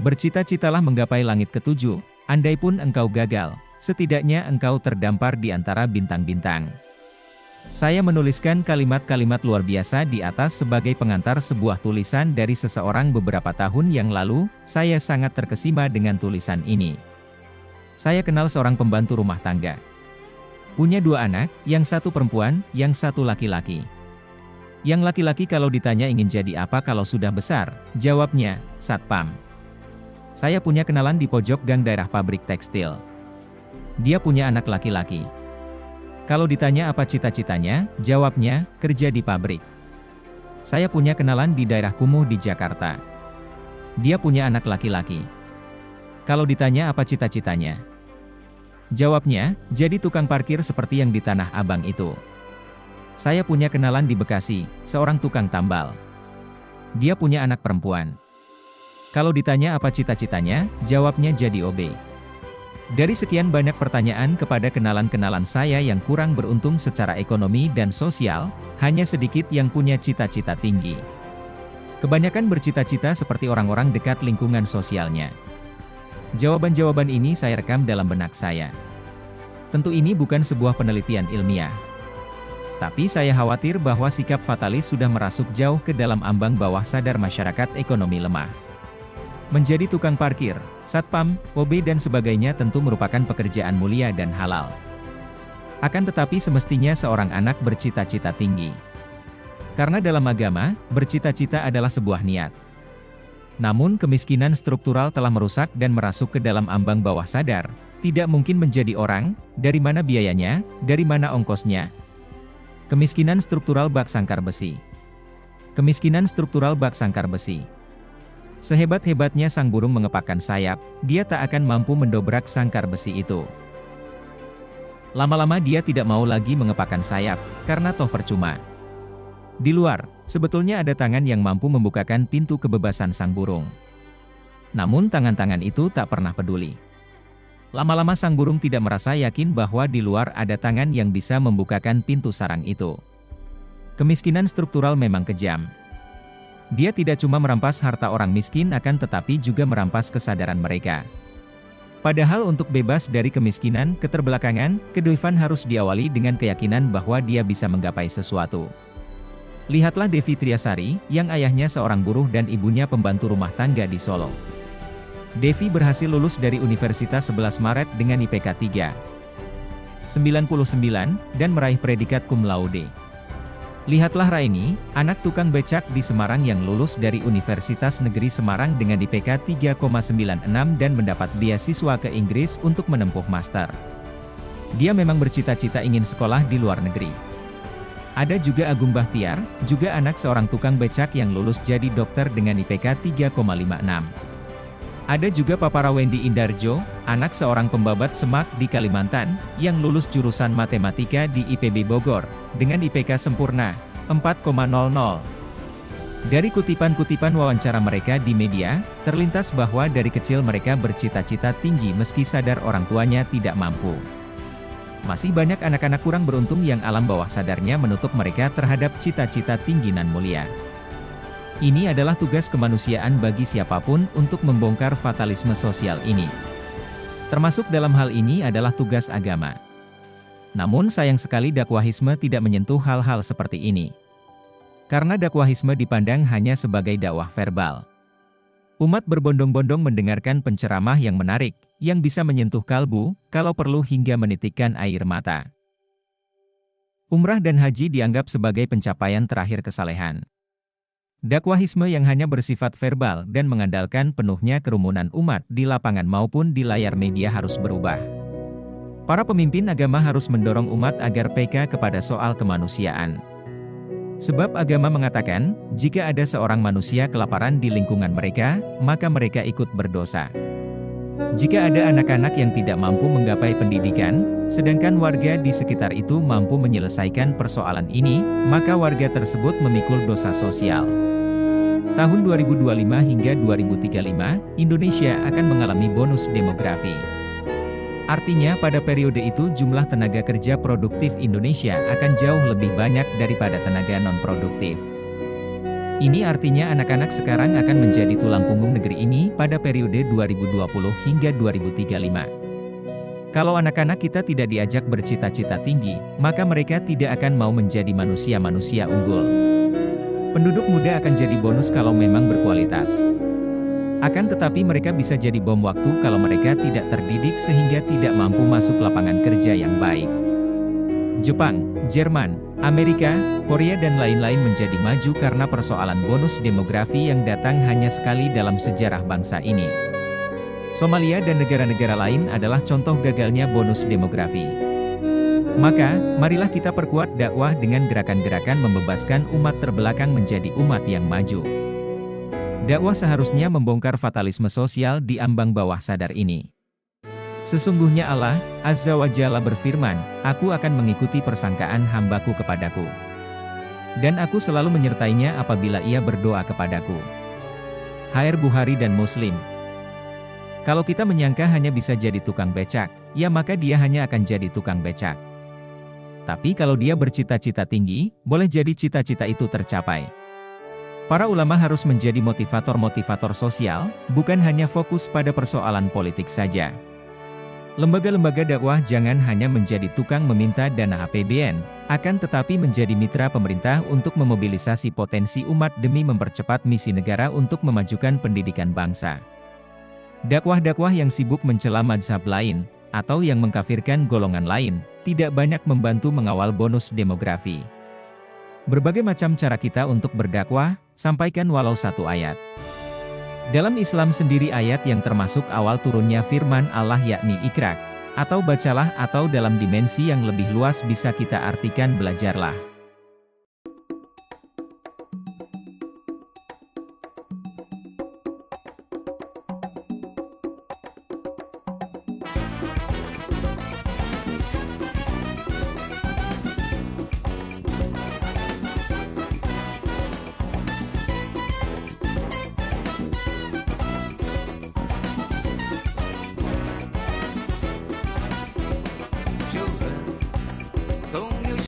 Bercita-citalah menggapai langit ketujuh, andai pun engkau gagal, setidaknya engkau terdampar di antara bintang-bintang. Saya menuliskan kalimat-kalimat luar biasa di atas sebagai pengantar sebuah tulisan dari seseorang beberapa tahun yang lalu. Saya sangat terkesima dengan tulisan ini. Saya kenal seorang pembantu rumah tangga. Punya 2 anak, yang satu perempuan, yang satu laki-laki. Yang laki-laki kalau ditanya ingin jadi apa kalau sudah besar, jawabnya, satpam. Saya punya kenalan di pojok gang daerah pabrik tekstil. Dia punya anak laki-laki. Kalau ditanya apa cita-citanya, jawabnya, kerja di pabrik. Saya punya kenalan di daerah Kumuh di Jakarta. Dia punya anak laki-laki. Kalau ditanya apa cita-citanya, jawabnya, jadi tukang parkir seperti yang di Tanah Abang itu. Saya punya kenalan di Bekasi, seorang tukang tambal. Dia punya anak perempuan. Kalau ditanya apa cita-citanya, jawabnya jadi OB. Dari sekian banyak pertanyaan kepada kenalan-kenalan saya yang kurang beruntung secara ekonomi dan sosial, hanya sedikit yang punya cita-cita tinggi. Kebanyakan bercita-cita seperti orang-orang dekat lingkungan sosialnya. Jawaban-jawaban ini saya rekam dalam benak saya. Tentu ini bukan sebuah penelitian ilmiah. Tapi saya khawatir bahwa sikap fatalis sudah merasuk jauh ke dalam ambang bawah sadar masyarakat ekonomi lemah. Menjadi tukang parkir, satpam, OB dan sebagainya tentu merupakan pekerjaan mulia dan halal. Akan tetapi semestinya seorang anak bercita-cita tinggi. Karena dalam agama, bercita-cita adalah sebuah niat. Namun kemiskinan struktural telah merusak dan merasuk ke dalam ambang bawah sadar. Tidak mungkin menjadi orang, dari mana biayanya, dari mana ongkosnya. Kemiskinan struktural bak sangkar besi. Kemiskinan struktural bak sangkar besi. Sehebat-hebatnya sang burung mengepakkan sayap, dia tak akan mampu mendobrak sangkar besi itu. Lama-lama dia tidak mau lagi mengepakkan sayap, karena toh percuma. Di luar, sebetulnya ada tangan yang mampu membukakan pintu kebebasan sang burung. Namun tangan-tangan itu tak pernah peduli. Lama-lama sang burung tidak merasa yakin bahwa di luar ada tangan yang bisa membukakan pintu sarang itu. Kemiskinan struktural memang kejam. Dia tidak cuma merampas harta orang miskin akan tetapi juga merampas kesadaran mereka. Padahal untuk bebas dari kemiskinan, keterbelakangan, kedoifan harus diawali dengan keyakinan bahwa dia bisa menggapai sesuatu. Lihatlah Devi Triasari, yang ayahnya seorang buruh dan ibunya pembantu rumah tangga di Solo. Devi berhasil lulus dari Universitas 11 Maret dengan IPK 3,99 dan meraih predikat cum laude. Lihatlah Raini, anak tukang becak di Semarang yang lulus dari Universitas Negeri Semarang dengan IPK 3,96 dan mendapat beasiswa ke Inggris untuk menempuh master. Dia memang bercita-cita ingin sekolah di luar negeri. Ada juga Agung Bahtiar, juga anak seorang tukang becak yang lulus jadi dokter dengan IPK 3,56. Ada juga Papa Wendy Indarjo, anak seorang pembabat semak di Kalimantan, yang lulus jurusan matematika di IPB Bogor, dengan IPK sempurna, 4,00. Dari kutipan-kutipan wawancara mereka di media, terlintas bahwa dari kecil mereka bercita-cita tinggi meski sadar orang tuanya tidak mampu. Masih banyak anak-anak kurang beruntung yang alam bawah sadarnya menutup mereka terhadap cita-cita tinggi nan mulia. Ini adalah tugas kemanusiaan bagi siapapun untuk membongkar fatalisme sosial ini. Termasuk dalam hal ini adalah tugas agama. Namun sayang sekali dakwahisme tidak menyentuh hal-hal seperti ini. Karena dakwahisme dipandang hanya sebagai dakwah verbal. Umat berbondong-bondong mendengarkan penceramah yang menarik, yang bisa menyentuh kalbu, kalau perlu hingga menitikkan air mata. Umrah dan haji dianggap sebagai pencapaian terakhir kesalehan. Dakwahisme yang hanya bersifat verbal dan mengandalkan penuhnya kerumunan umat di lapangan maupun di layar media harus berubah. Para pemimpin agama harus mendorong umat agar peka kepada soal kemanusiaan. Sebab agama mengatakan, jika ada seorang manusia kelaparan di lingkungan mereka, maka mereka ikut berdosa. Jika ada anak-anak yang tidak mampu menggapai pendidikan, sedangkan warga di sekitar itu mampu menyelesaikan persoalan ini, maka warga tersebut memikul dosa sosial. Tahun 2025 hingga 2035, Indonesia akan mengalami bonus demografi. Artinya pada periode itu jumlah tenaga kerja produktif Indonesia akan jauh lebih banyak daripada tenaga non-produktif. Ini artinya anak-anak sekarang akan menjadi tulang punggung negeri ini pada periode 2020 hingga 2035. Kalau anak-anak kita tidak diajak bercita-cita tinggi, maka mereka tidak akan mau menjadi manusia-manusia unggul. Penduduk muda akan jadi bonus kalau memang berkualitas. Akan tetapi mereka bisa jadi bom waktu kalau mereka tidak terdidik sehingga tidak mampu masuk lapangan kerja yang baik. Jepang, Jerman, Amerika, Korea dan lain-lain menjadi maju karena persoalan bonus demografi yang datang hanya sekali dalam sejarah bangsa ini. Somalia dan negara-negara lain adalah contoh gagalnya bonus demografi. Maka, marilah kita perkuat dakwah dengan gerakan-gerakan membebaskan umat terbelakang menjadi umat yang maju. Dakwah seharusnya membongkar fatalisme sosial di ambang bawah sadar ini. Sesungguhnya Allah, Azza wa Jalla berfirman, "Aku akan mengikuti persangkaan hambaku kepadaku. Dan aku selalu menyertainya apabila ia berdoa kepadaku." HR Bukhari dan Muslim. Kalau kita menyangka hanya bisa jadi tukang becak, ya maka dia hanya akan jadi tukang becak. Tapi kalau dia bercita-cita tinggi, boleh jadi cita-cita itu tercapai. Para ulama harus menjadi motivator-motivator sosial, bukan hanya fokus pada persoalan politik saja. Lembaga-lembaga dakwah jangan hanya menjadi tukang meminta dana APBN, akan tetapi menjadi mitra pemerintah untuk memobilisasi potensi umat demi mempercepat misi negara untuk memajukan pendidikan bangsa. Dakwah-dakwah yang sibuk mencela mazhab lain, atau yang mengkafirkan golongan lain, tidak banyak membantu mengawal bonus demografi. Berbagai macam cara kita untuk berdakwah, sampaikan walau satu ayat. Dalam Islam sendiri ayat yang termasuk awal turunnya firman Allah yakni Iqra, atau bacalah atau dalam dimensi yang lebih luas bisa kita artikan belajarlah.